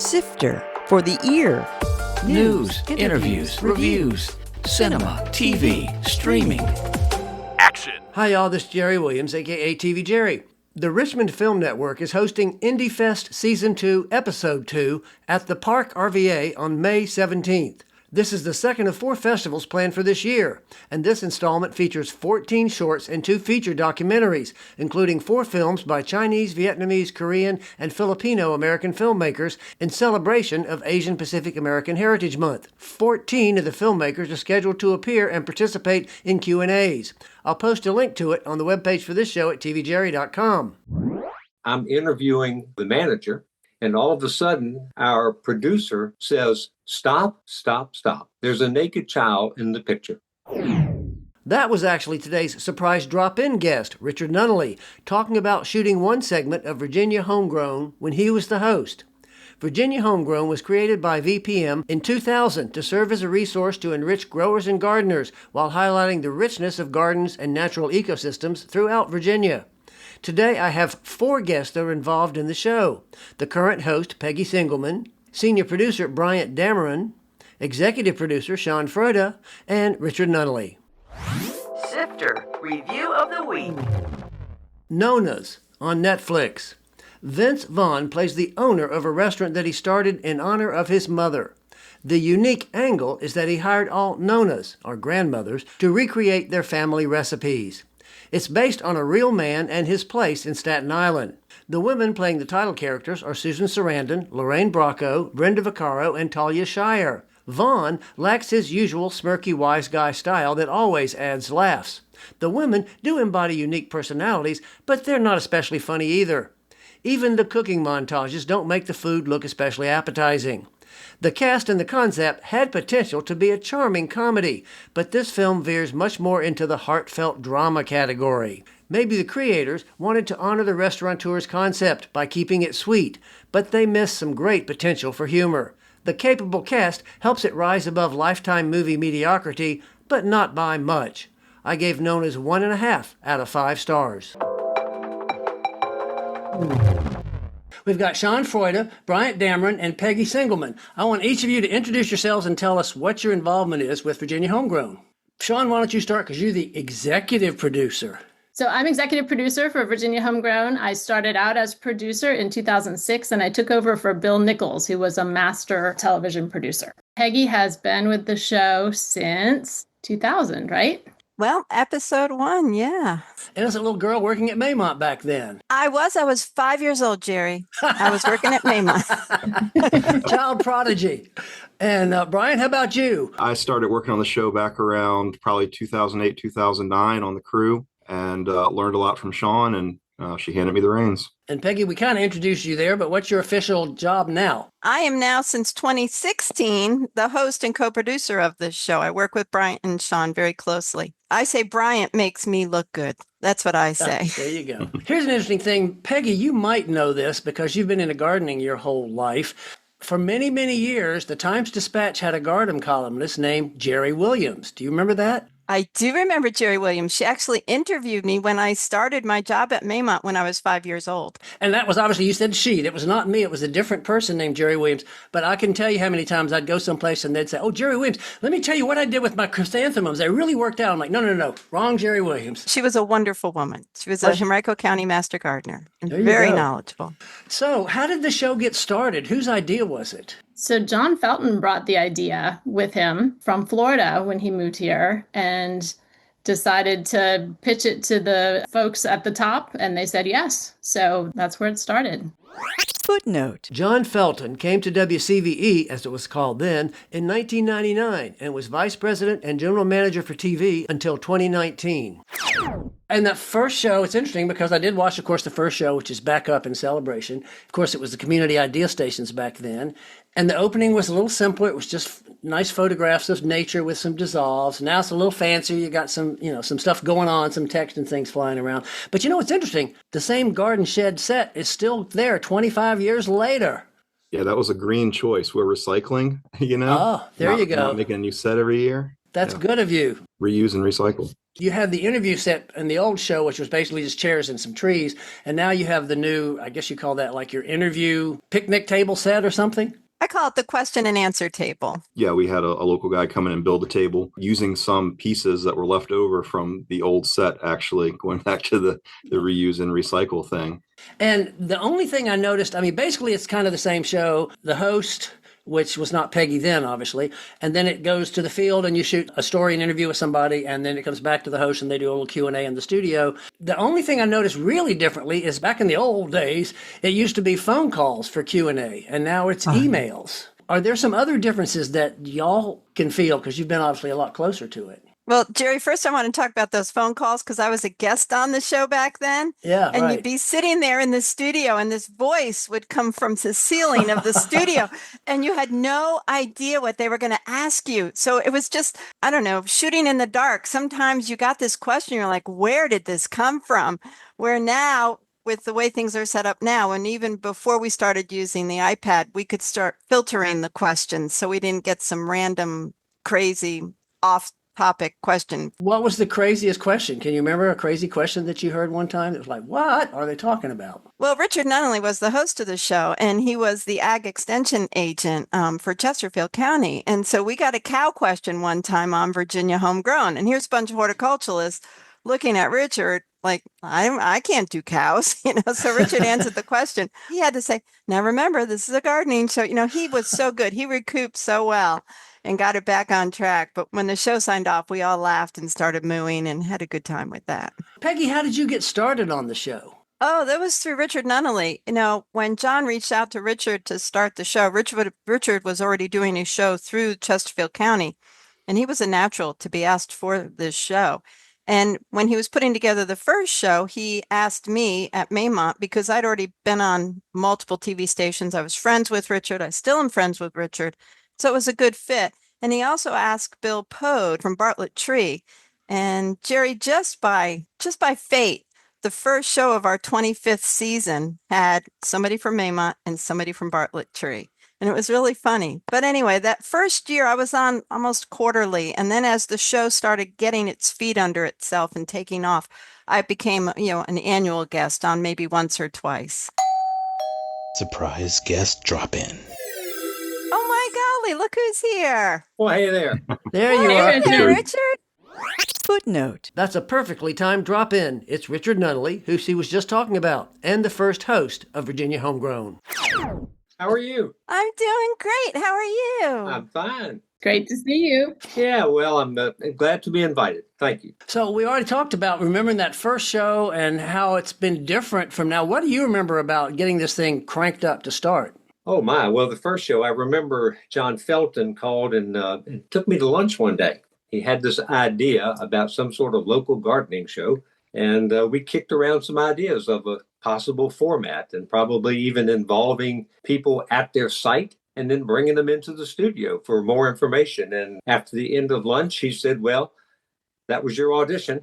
Sifter for the ear. News, interviews, reviews, cinema, TV, streaming. Action. Hi y'all, this is Jerry Williams, aka TV Jerry. The Richmond Film Network is hosting Indie Fest Season 2, Episode 2 at the Park RVA on May 17th. This is the second of 4 festivals planned for this year, and this installment features 14 shorts and 2 feature documentaries, including 4 films by Chinese, Vietnamese, Korean, and Filipino-American filmmakers in celebration of Asian Pacific American Heritage Month. 14 of the filmmakers are scheduled to appear and participate in Q&As. I'll post a link to it on the webpage for this show at tvjerry.com. I'm interviewing the manager, and all of a sudden, our producer says, "Stop, stop, stop. There's a naked child in the picture." That was actually today's surprise drop-in guest, Richard Nunnally, talking about shooting one segment of Virginia Homegrown when he was the host. Virginia Homegrown was created by VPM in 2000 to serve as a resource to enrich growers and gardeners while highlighting the richness of gardens and natural ecosystems throughout Virginia. Today, I have 4 guests that are involved in the show. The current host, Peggy Singelman, senior producer, Bryant Dameron, executive producer, Sean Freude, and Richard Nunnally. Sifter Review of the Week. Nona's on Netflix. Vince Vaughn plays the owner of a restaurant that he started in honor of his mother. The unique angle is that he hired all Nonas, or grandmothers, to recreate their family recipes. It's based on a real man and his place in Staten Island. The women playing the title characters are Susan Sarandon, Lorraine Bracco, Brenda Vaccaro, and Talia Shire. Vaughn lacks his usual smirky wise guy style that always adds laughs. The women do embody unique personalities, but they're not especially funny either. Even the cooking montages don't make the food look especially appetizing. The cast and the concept had potential to be a charming comedy, but this film veers much more into the heartfelt drama category. Maybe the creators wanted to honor the restaurateur's concept by keeping it sweet, but they missed some great potential for humor. The capable cast helps it rise above Lifetime movie mediocrity, but not by much. I gave Nona's 1.5 out of 5 stars. We've got Sean Freude, Bryant Dameron, and Peggy Singelman. I want each of you to introduce yourselves and tell us what your involvement is with Virginia Homegrown. Sean, why don't you start, because you're the executive producer. So I'm executive producer for Virginia Homegrown. I started out as producer in 2006, and I took over for Bill Nichols, who was a master television producer. Peggy has been with the show since 2000, right? Well, episode 1, yeah. And as a little girl working at Maymont back then. I was 5 years old, Jerry. I was working at Maymont. Child prodigy. And Brian, how about you? I started working on the show back around probably 2008, 2009 on the crew, and learned a lot from Sean, and she handed me the reins. And Peggy, we kind of introduced you there, but what's your official job now? I am now, since 2016, the host and co-producer of this show. I work with Bryant and Sean very closely. I say Bryant makes me look good. That's what I say. There you go. Here's an interesting thing. Peggy, you might know this because you've been into gardening your whole life. For many, many years, the Times-Dispatch had a garden columnist named Jerry Williams. Do you remember that? I do remember Jerry Williams. She actually interviewed me when I started my job at Maymont when I was 5 years old. And that was obviously, you said she. That was not me. It was a different person named Jerry Williams. But I can tell you how many times I'd go someplace and they'd say, "Oh, Jerry Williams, let me tell you what I did with my chrysanthemums. They really worked out." I'm like, no. Wrong Jerry Williams. She was a wonderful woman. She was a Henrico County master gardener and very knowledgeable. So how did the show get started? Whose idea was it? So John Felton brought the idea with him from Florida when he moved here and decided to pitch it to the folks at the top, and they said yes. So that's where it started. Footnote. John Felton came to WCVE, as it was called then, in 1999 and was vice president and general manager for TV until 2019. And that first show, it's interesting because I did watch, of course, the first show, which is Back Up in Celebration. Of course, it was the community idea stations back then. And the opening was a little simpler. It was just nice photographs of nature with some dissolves. Now it's a little fancier. You got some stuff going on, some text and things flying around. But what's interesting? The same garden shed set is still there 25 years later. Yeah, that was a green choice. We're recycling, Oh, there you go. Not making a new set every year. That's good of you. Reuse and recycle. You had the interview set in the old show, which was basically just chairs and some trees. And now you have the new, I guess you call that like your interview picnic table set or something? I call it the question and answer table. Yeah, we had a local guy come in and build a table using some pieces that were left over from the old set, actually, going back to the reuse and recycle thing. And the only thing I noticed, I mean, basically it's kind of the same show. The host, which was not Peggy then, obviously, and then it goes to the field and you shoot a story and interview with somebody, and then it comes back to the host and they do a little Q&A in the studio. The only thing I noticed really differently is back in the old days, it used to be phone calls for Q&A, and now it's emails. Are there some other differences that y'all can feel, because you've been obviously a lot closer to it? Well, Jerry, first I want to talk about those phone calls because I was a guest on the show back then. Yeah, and right. you'd be sitting there in the studio and this voice would come from the ceiling of the studio and you had no idea what they were going to ask you. So it was just, I don't know, shooting in the dark. Sometimes you got this question, you're like, where did this come from? Where now, with the way things are set up now, and even before we started using the iPad, we could start filtering the questions so we didn't get some random, crazy, off topic question. What was the craziest question? Can you remember a crazy question that you heard one time that was like, what are they talking about? Well, Richard Nunnally was the host of the show, and he was the ag extension agent for Chesterfield County. And so we got a cow question one time on Virginia Homegrown. And here's a bunch of horticulturalists looking at Richard like, I can't do cows, So Richard answered the question. He had to say, now remember, this is a gardening show. He was so good. He recouped so well and got it back on track. But when the show signed off, we all laughed and started mooing and had a good time with that. Peggy, how did you get started on the show? Oh, that was through Richard Nunnally. When John reached out to Richard to start the show, Richard was already doing a show through Chesterfield County, and he was a natural to be asked for this show. And when he was putting together the first show, he asked me at Maymont because I'd already been on multiple TV stations. I was friends with Richard. I still am friends with Richard. So it was a good fit. And he also asked Bill Pode from Bartlett Tree. And Jerry, just by fate, the first show of our 25th season had somebody from Maymont and somebody from Bartlett Tree. And it was really funny. But anyway, that first year I was on almost quarterly. And then as the show started getting its feet under itself and taking off, I became, an annual guest on maybe once or twice. Surprise guest drop in. Oh my golly, look who's here. Well, hey there. There you Hey, are. Richard. Hey, Richard. Footnote. That's a perfectly timed drop in. It's Richard Nunnally, who she was just talking about, and the first host of Virginia Homegrown. How are you? I'm doing great. How are you? I'm fine. Great to see you. Yeah, well, I'm glad to be invited. Thank you. So we already talked about remembering that first show and how it's been different from now. What do you remember about getting this thing cranked up to start? Oh, my. Well, the first show, I remember John Felton called and took me to lunch one day. He had this idea about some sort of local gardening show, and we kicked around some ideas of a possible format and probably even involving people at their site and then bringing them into the studio for more information. And after the end of lunch, he said, well, that was your audition.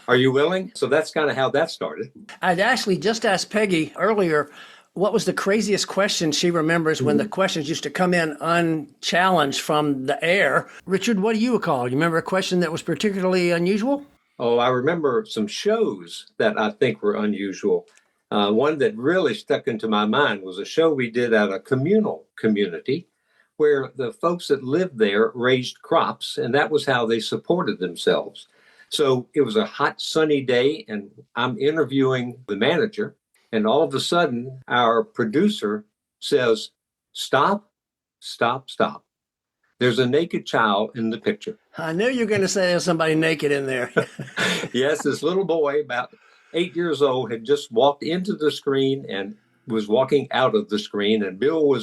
Are you willing? So that's kind of how that started. I'd actually just asked Peggy earlier what was the craziest question she remembers when the questions used to come in unchallenged from the air. Richard, what do you recall? You remember a question that was particularly unusual? Oh, I remember some shows that I think were unusual. One that really stuck into my mind was a show we did at a communal community where the folks that lived there raised crops, and that was how they supported themselves. So it was a hot, sunny day, and I'm interviewing the manager, and all of a sudden, our producer says, stop, stop, stop. There's a naked child in the picture. I knew you were going to say there's somebody naked in there. Yes, this little boy, about 8 years old, had just walked into the screen and was walking out of the screen. And Bill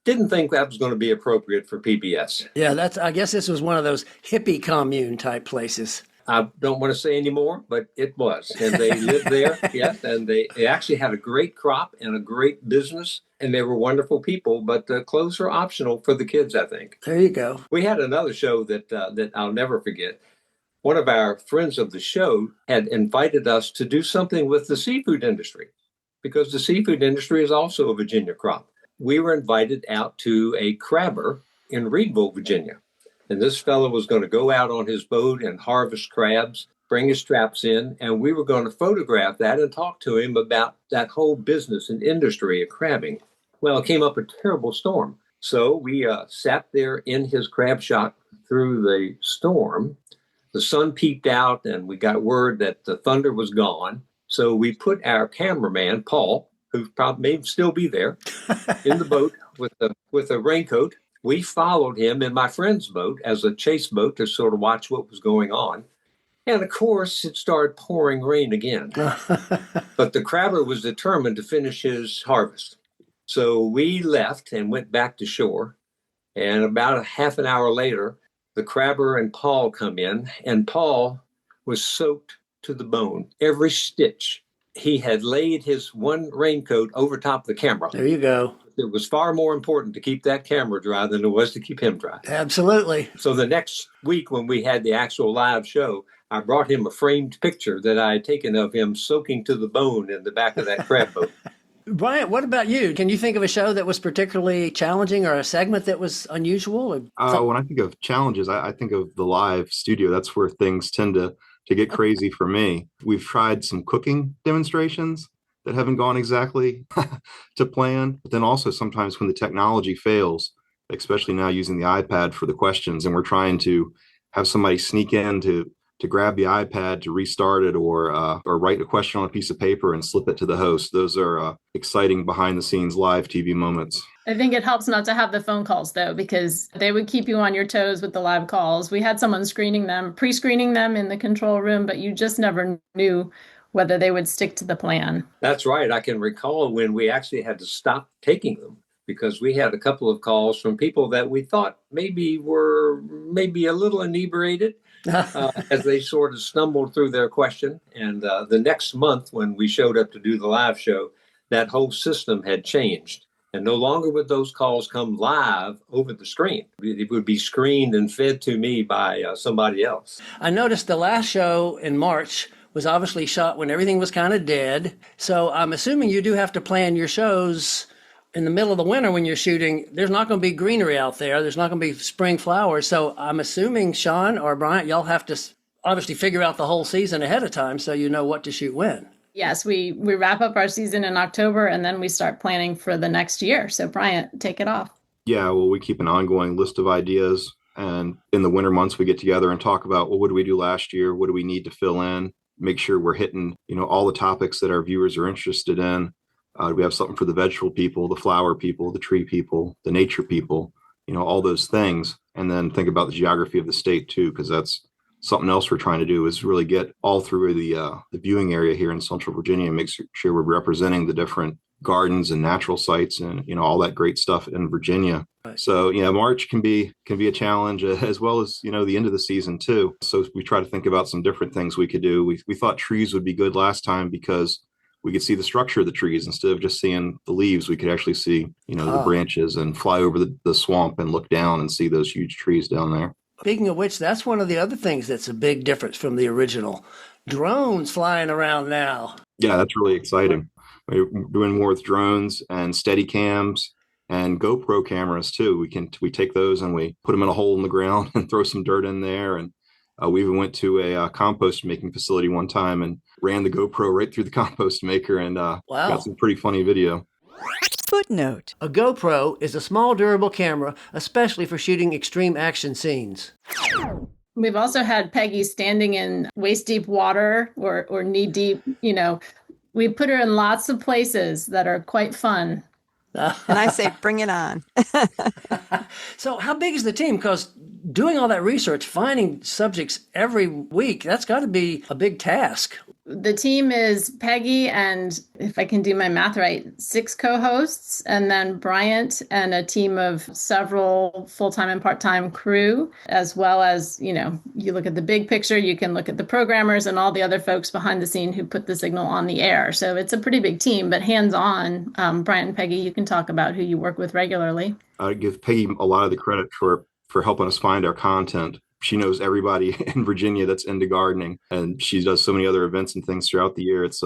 didn't think that was going to be appropriate for PBS. Yeah, I guess this was one of those hippie commune type places. I don't want to say any more, but it was. And they lived there, yes, and they actually had a great crop and a great business, and they were wonderful people, but clothes are optional for the kids, I think. There you go. We had another show that I'll never forget. One of our friends of the show had invited us to do something with the seafood industry, because the seafood industry is also a Virginia crop. We were invited out to a crabber in Reedville, Virginia. And this fellow was going to go out on his boat and harvest crabs, bring his traps in, and we were going to photograph that and talk to him about that whole business and industry of crabbing. Well, it came up a terrible storm. So we sat there in his crab shop through the storm. The sun peeked out and we got word that the thunder was gone. So we put our cameraman, Paul, who probably may still be there, in the boat with a raincoat. We followed him in my friend's boat as a chase boat to sort of watch what was going on. And of course, it started pouring rain again. But the crabber was determined to finish his harvest. So we left and went back to shore. And about a half an hour later, the crabber and Paul come in, and Paul was soaked to the bone, every stitch. He had laid his one raincoat over top of the camera. There you go. It was far more important to keep that camera dry than it was to keep him dry. Absolutely. So the next week when we had the actual live show, I brought him a framed picture that I had taken of him soaking to the bone in the back of that crab boat. Bryant, what about you? Can you think of a show that was particularly challenging or a segment that was unusual? When I think of challenges, I think of the live studio. That's where things tend to get crazy for me. We've tried some cooking demonstrations that haven't gone exactly to plan. But then also sometimes when the technology fails, especially now using the iPad for the questions, and we're trying to have somebody sneak in to grab the iPad to restart it or write a question on a piece of paper and slip it to the host. Those are exciting behind the scenes live TV moments. I think it helps not to have the phone calls, though, because they would keep you on your toes with the live calls. We had someone pre-screening them in the control room, but you just never knew whether they would stick to the plan. That's right. I can recall when we actually had to stop taking them because we had a couple of calls from people that we thought were a little inebriated as they sort of stumbled through their question. And the next month when we showed up to do the live show, that whole system had changed. And no longer would those calls come live over the screen. It would be screened and fed to me by somebody else. I noticed the last show in March was obviously shot when everything was kind of dead. So I'm assuming you do have to plan your shows in the middle of the winter when you're shooting. There's not going to be greenery out there. There's not going to be spring flowers. So I'm assuming Sean or Bryant, y'all have to obviously figure out the whole season ahead of time so you know what to shoot when. Yes, we wrap up our season in October and then we start planning for the next year. So Bryant, take it off. Yeah, well, we keep an ongoing list of ideas. And in the winter months, we get together and talk about, well, what did we do last year? What do we need to fill in? Make sure we're hitting, all the topics that our viewers are interested in. We have something for the vegetable people, the flower people, the tree people, the nature people, all those things. And then think about the geography of the state too, because that's something else we're trying to do is really get all through the viewing area here in Central Virginia and make sure we're representing the different gardens and natural sites and, all that great stuff in Virginia. Right. So, March can be a challenge as well as, the end of the season too. So we try to think about some different things we could do. We thought trees would be good last time because we could see the structure of the trees instead of just seeing the leaves. We could actually see, the branches and fly over the swamp and look down and see those huge trees down there. Speaking of which, that's one of the other things that's a big difference from the original. Drones flying around now. Yeah, that's really exciting. We're doing more with drones and steady cams and GoPro cameras too. We take those and we put them in a hole in the ground and throw some dirt in there. And we even went to a compost making facility one time and ran the GoPro right through the compost maker and got some pretty funny video. Footnote. A GoPro is a small durable camera, especially for shooting extreme action scenes. We've also had Peggy standing in waist-deep water or knee-deep, We put her in lots of places that are quite fun. And I say, bring it on. So how big is the team? Because doing all that research, finding subjects every week, that's got to be a big task. The team is Peggy and, if I can do my math right, 6 co-hosts, and then Bryant and a team of several full-time and part-time crew, as well as, you look at the big picture, you can look at the programmers and all the other folks behind the scene who put the signal on the air. So it's a pretty big team, but hands-on, Bryant and Peggy, you can talk about who you work with regularly. I give Peggy a lot of the credit for helping us find our content. she knows everybody in Virginia that's into gardening, and she does so many other events and things throughout the year. It's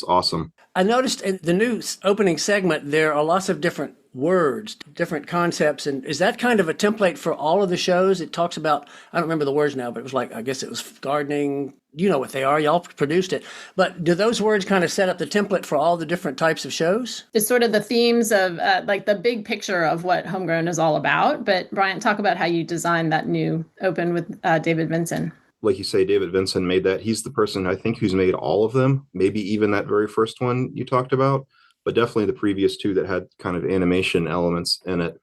awesome. I noticed in the new opening segment, there are lots of different words, different concepts. And is that kind of a template for all of the shows? It talks about, I don't remember the words now, but it was like, I guess it was gardening. You know what they are. Y'all produced it. But do those words kind of set up the template for all the different types of shows? It's sort of the themes of like the big picture of what Homegrown is all about. But Brian, talk about how you designed that new open with David Vinson. Like you say, David Vinson made that. He's the person I think who's made all of them, maybe even that very first one you talked about, but definitely the previous two that had kind of animation elements in it.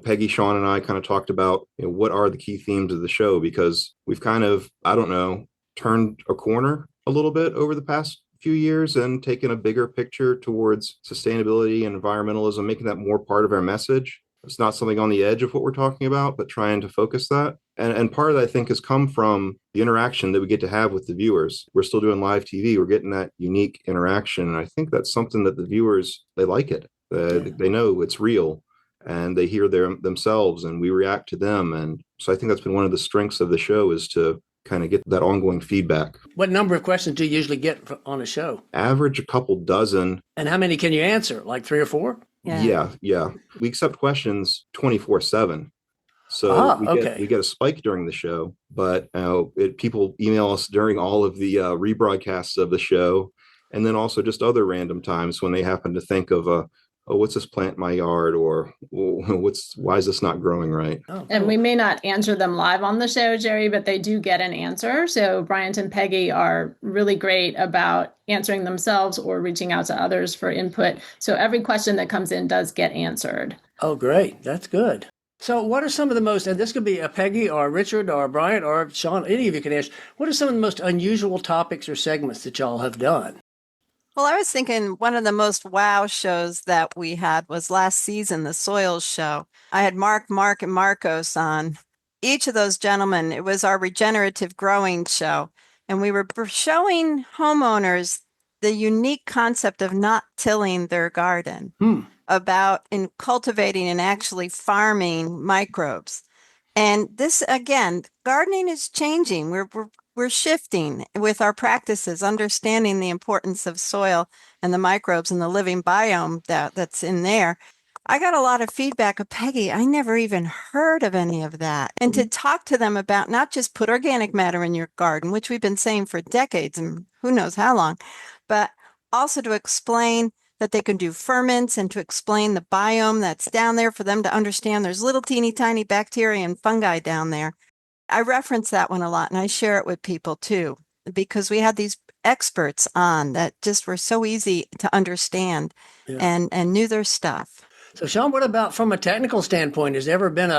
Peggy, Sean, and I kind of talked about, what are the key themes of the show, because we've kind of, I don't know, turned a corner a little bit over the past few years and taken a bigger picture towards sustainability and environmentalism, making that more part of our message. It's not something on the edge of what we're talking about, but trying to focus that. And part of that, I think, has come from the interaction that we get to have with the viewers. We're still doing live TV. We're getting that unique interaction. And I think that's something that the viewers, they like it. They know it's real, and they hear themselves, and we react to them. And so I think that's been one of the strengths of the show, is to kind of get that ongoing feedback. What number of questions do you usually get on a show? Average a couple dozen. And how many can you answer? Like 3 or 4? Yeah. We accept questions 24/7. So we get a spike during the show, but people email us during all of the rebroadcasts of the show, and then also just other random times when they happen to think of what's this plant in my yard, or why is this not growing right? Oh, cool. And we may not answer them live on the show, Jerry, but they do get an answer. So Bryant and Peggy are really great about answering themselves or reaching out to others for input. So every question that comes in does get answered. Oh, great. That's good. So what are some of the most, and this could be a Peggy or Richard or Bryant or Sean, any of you can answer, what are some of the most unusual topics or segments that y'all have done? Well, I was thinking one of the most wow shows that we had was last season, the Soils Show. I had Mark, and Marcos on. Each of those gentlemen, it was our regenerative growing show. And we were showing homeowners the unique concept of not tilling their garden, about in cultivating and actually farming microbes. And this, again, gardening is changing. We're shifting with our practices, understanding the importance of soil and the microbes and the living biome that's in there. I got a lot of feedback of, Peggy, I never even heard of any of that. And to talk to them about not just put organic matter in your garden, which we've been saying for decades and who knows how long, but also to explain that they can do ferments, and to explain the biome that's down there for them to understand there's little teeny tiny bacteria and fungi down there. I reference that one a lot, and I share it with people too, because we had these experts on that just were so easy to understand and knew their stuff. So Sean, what about from a technical standpoint? Has there ever been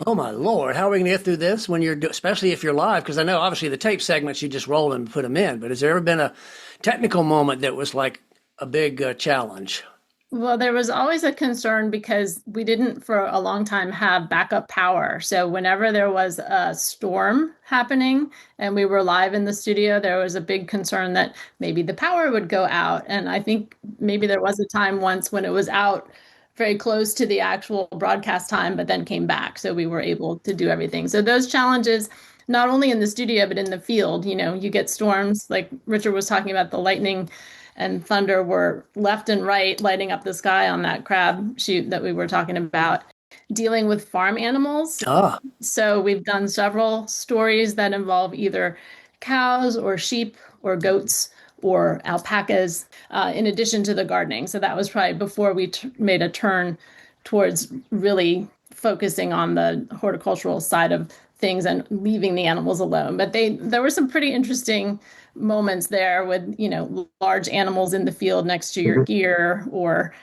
oh my Lord, how are we going to get through this when especially if you're live? Because I know obviously the tape segments, you just roll them and put them in, but has there ever been a technical moment that was like a big challenge? Well, there was always a concern because we didn't for a long time have backup power. So whenever there was a storm happening and we were live in the studio, there was a big concern that maybe the power would go out. And I think maybe there was a time once when it was out very close to the actual broadcast time, but then came back. So we were able to do everything. So those challenges, not only in the studio, but in the field, you get storms like Richard was talking about, the lightning and thunder were left and right lighting up the sky on that crab shoot that we were talking about. Dealing with farm animals. So we've done several stories that involve either cows or sheep or goats or alpacas, in addition to the gardening. So that was probably before we made a turn towards really focusing on the horticultural side of things and leaving the animals alone. But there were some pretty interesting moments there with, large animals in the field next to your gear, or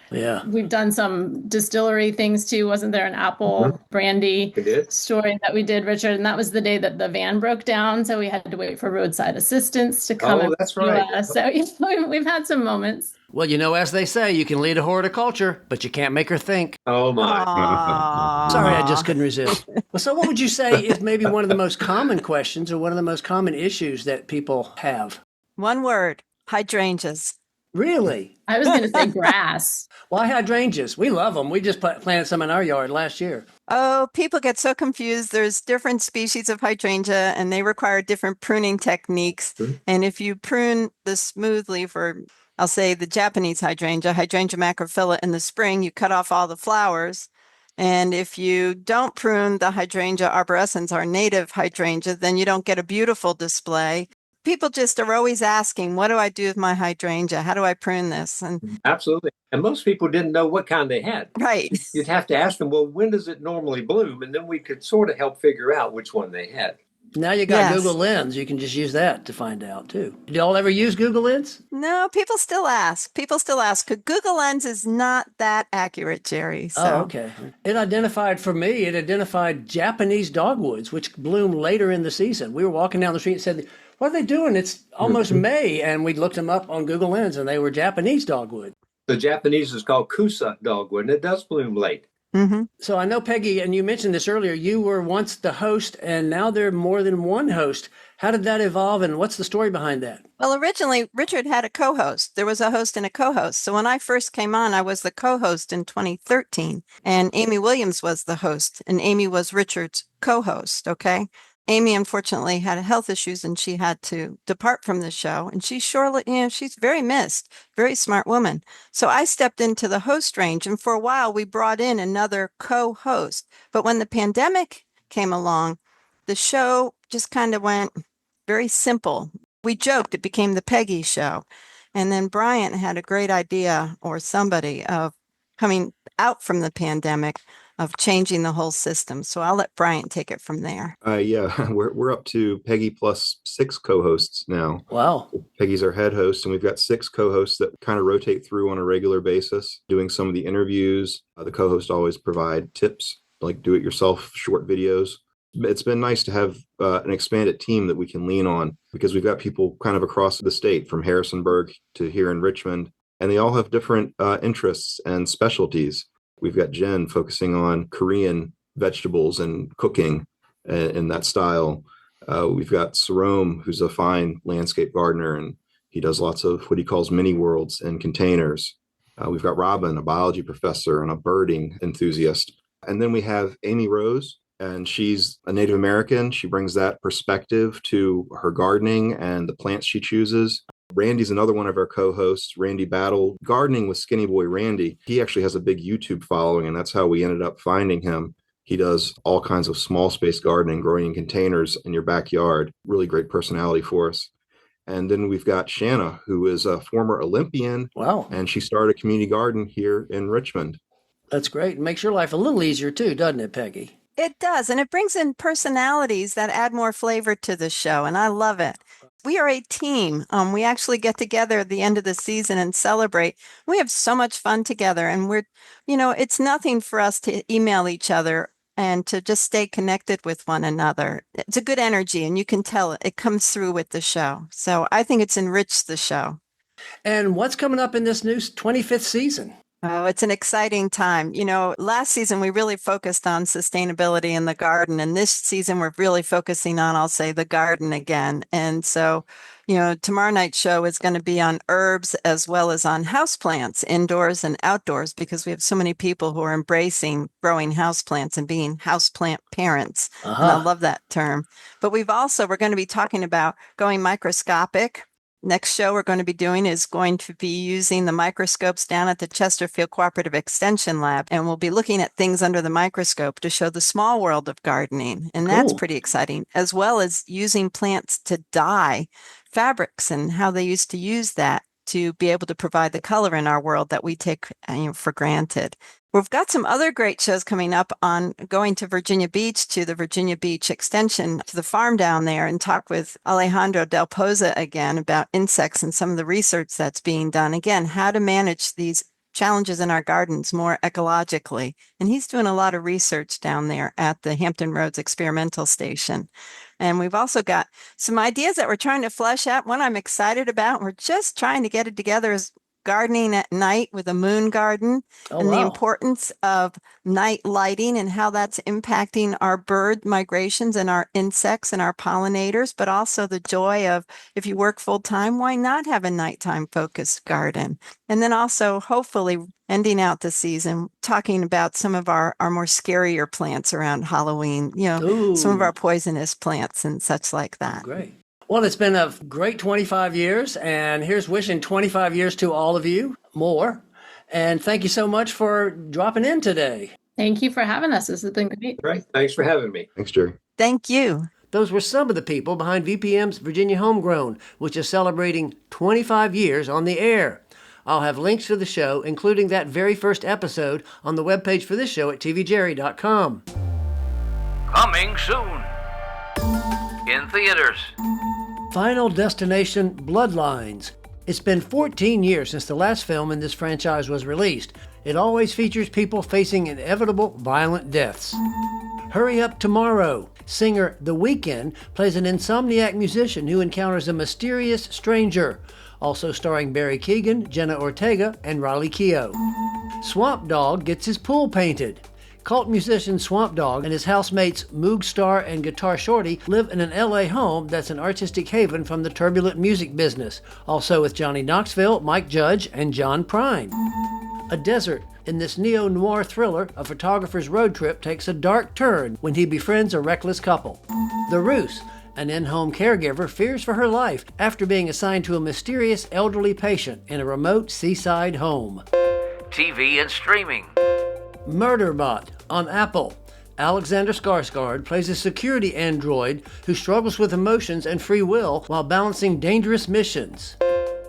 we've done some distillery things too. Wasn't there an apple brandy story that we did, Richard? And that was the day that the van broke down. So we had to wait for roadside assistance to come. Oh, that's right. Us. So we've had some moments. Well, as they say, you can lead a horticulture, but you can't make her think. Oh, my. Sorry, I just couldn't resist. Well, so what would you say is maybe one of the most common questions or one of the most common issues that people have? One word, hydrangeas. Really? I was going to say grass. Why hydrangeas? We love them. We just planted some in our yard last year. Oh, people get so confused. There's different species of hydrangea and they require different pruning techniques. Mhm. And if you prune the smoothly for, I'll say the Japanese hydrangea, Hydrangea macrophylla in the spring, you cut off all the flowers. And if you don't prune the Hydrangea arborescens, our native hydrangea, then you don't get a beautiful display. People just are always asking, what do I do with my hydrangea? How do I prune this? And Absolutely. And most people didn't know what kind they had. right. You'd have to ask them, well, when does it normally bloom? And then we could sort of help figure out which one they had. Now you got Yes. Google Lens. You can just use that to find out too. Did y'all ever use Google Lens? No, people still ask. People still ask. Google Lens is not that accurate, Jerry. Oh, So, okay. It identified Japanese dogwoods, which bloom later in the season. We were walking down the street and said, what are they doing? It's almost May. And we looked them up on Google Lens and they were Japanese dogwood. The Japanese is called Kusa dogwood, and it does bloom late. So I know, Peggy, and you mentioned this earlier, you were once the host and now there are more than one host. How did that evolve and what's the story behind that? well, originally Richard had a co-host. There was a host and a co-host. So when I first came on, I was the co-host in 2013, and Amy Williams was the host, and Amy was Richard's co-host. Okay. Amy unfortunately had health issues and she had to depart from the show. And she's surely, she's very missed, very smart woman. So I stepped into the host range, and for a while we brought in another co-host. But when the pandemic came along, the show just kind of went very simple. We joked it became the Peggy Show. And then Bryant had a great idea, or somebody, of coming out from the pandemic, of changing the whole system. So I'll let Bryant take it from there. Yeah, we're up to Peggy plus 6 co-hosts now. Wow. Peggy's our head host, and we've got 6 co-hosts that kind of rotate through on a regular basis, doing some of the interviews. The co-hosts always provide tips, like do-it-yourself short videos. It's been nice to have an expanded team that we can lean on because we've got people kind of across the state, from Harrisonburg to here in Richmond, and they all have different interests and specialties. We've got Jen focusing on Korean vegetables and cooking in that style. We've got Sarome, who's a fine landscape gardener, and he does lots of what he calls mini worlds in containers. We've got Robin, a biology professor and a birding enthusiast. And then we have Amy Rose, and she's a Native American. She brings that perspective to her gardening and the plants she chooses. Randy's another one of our co-hosts, Randy Battle, gardening with Skinny Boy Randy. He actually has a big YouTube following, and that's how we ended up finding him. He does all kinds of small space gardening, growing in containers in your backyard. Really great personality for us. And then we've got Shanna, who is a former Olympian. Wow. And she started a community garden here in Richmond. That's great. It makes your life a little easier too, doesn't it, Peggy? It does. And it brings in personalities that add more flavor to the show. And I love it. We are a team. We actually get together at the end of the season and celebrate. We have so much fun together. And it's nothing for us to email each other and to just stay connected with one another. It's a good energy, and you can tell it comes through with the show. So I think it's enriched the show. And what's coming up in this new 25th season? Oh, it's an exciting time. Last season we really focused on sustainability in the garden, and this season we're really focusing on, I'll say, the garden again. And so, tomorrow night's show is going to be on herbs as well as on houseplants, indoors and outdoors, because we have so many people who are embracing growing houseplants and being houseplant parents. And I love that term. But we're going to be talking about going microscopic. Next show we're going to be doing is going to be using the microscopes down at the Chesterfield Cooperative Extension Lab, and we'll be looking at things under the microscope to show the small world of gardening. And that's pretty exciting, as well as using plants to dye fabrics and how they used to use that to be able to provide the color in our world that we take for granted. We've got some other great shows coming up on going to Virginia Beach, to the Virginia Beach Extension, to the farm down there, and talk with Alejandro Del Poza again about insects and some of the research that's being done. Again, how to manage these challenges in our gardens more ecologically. And he's doing a lot of research down there at the Hampton Roads Experimental Station. And we've also got some ideas that we're trying to flesh out. One I'm excited about, we're just trying to get it together, is gardening at night with a moon garden and the importance of night lighting and how that's impacting our bird migrations and our insects and our pollinators, but also the joy of if you work full time, why not have a nighttime focused garden? And then also hopefully ending out the season, talking about some of our more scarier plants around Halloween, some of our poisonous plants and such like that. Great. Well, it's been a great 25 years, and here's wishing 25 years to all of you, more. And thank you so much for dropping in today. Thank you for having us. This has been great. Right. Thanks for having me. Thanks, Jerry. Thank you. Those were some of the people behind VPM's Virginia Homegrown, which is celebrating 25 years on the air. I'll have links to the show, including that very first episode, on the webpage for this show at tvjerry.com. Coming soon. In theaters. Final Destination Bloodlines. It's been 14 years since the last film in this franchise was released. It always features people facing inevitable violent deaths. Hurry Up Tomorrow. Singer The Weeknd plays an insomniac musician who encounters a mysterious stranger. Also starring Barry Keoghan, Jenna Ortega, and Riley Keough. Swamp Dogg gets his pool painted. Cult musician Swamp Dogg and his housemates Moog Star and Guitar Shorty live in an LA home that's an artistic haven from the turbulent music business. Also with Johnny Knoxville, Mike Judge, and John Prine. A desert. In this neo-noir thriller, a photographer's road trip takes a dark turn when he befriends a reckless couple. The Ruse. An in-home caregiver fears for her life after being assigned to a mysterious elderly patient in a remote seaside home. TV and streaming. Murderbot on Apple. Alexander Skarsgård plays a security android who struggles with emotions and free will while balancing dangerous missions.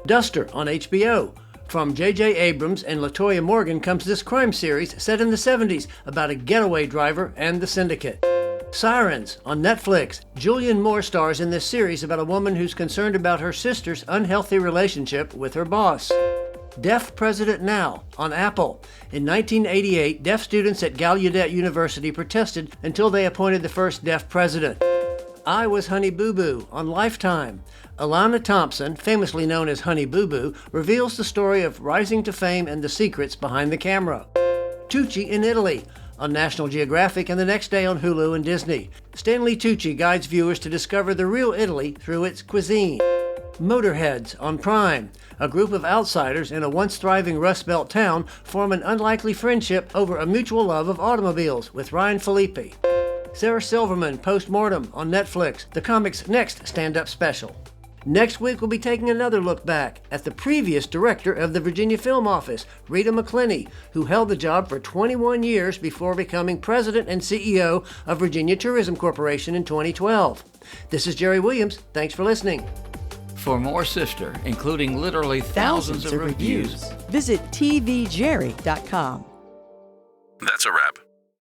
Duster on HBO. From J.J. Abrams and LaToya Morgan comes this crime series set in the 70s about a getaway driver and the syndicate. Sirens on Netflix. Julianne Moore stars in this series about a woman who's concerned about her sister's unhealthy relationship with her boss. Deaf President Now on Apple. In 1988, deaf students at Gallaudet University protested until they appointed the first deaf president. I Was Honey Boo Boo on Lifetime. Alana Thompson, famously known as Honey Boo Boo, reveals the story of rising to fame and the secrets behind the camera. Tucci in Italy on National Geographic and the next day on Hulu and Disney. Stanley Tucci guides viewers to discover the real Italy through its cuisine. Motorheads on Prime. A group of outsiders in a once thriving Rust Belt town form an unlikely friendship over a mutual love of automobiles with Ryan Phillippe. Sarah Silverman Postmortem on Netflix, the comic's next stand-up special. Next week, we'll be taking another look back at the previous director of the Virginia Film Office, Rita McClenny, who held the job for 21 years before becoming president and CEO of Virginia Tourism Corporation in 2012. This is Jerry Williams. Thanks for listening. For more Sister, including literally thousands of reviews, visit tvjerry.com. That's a wrap.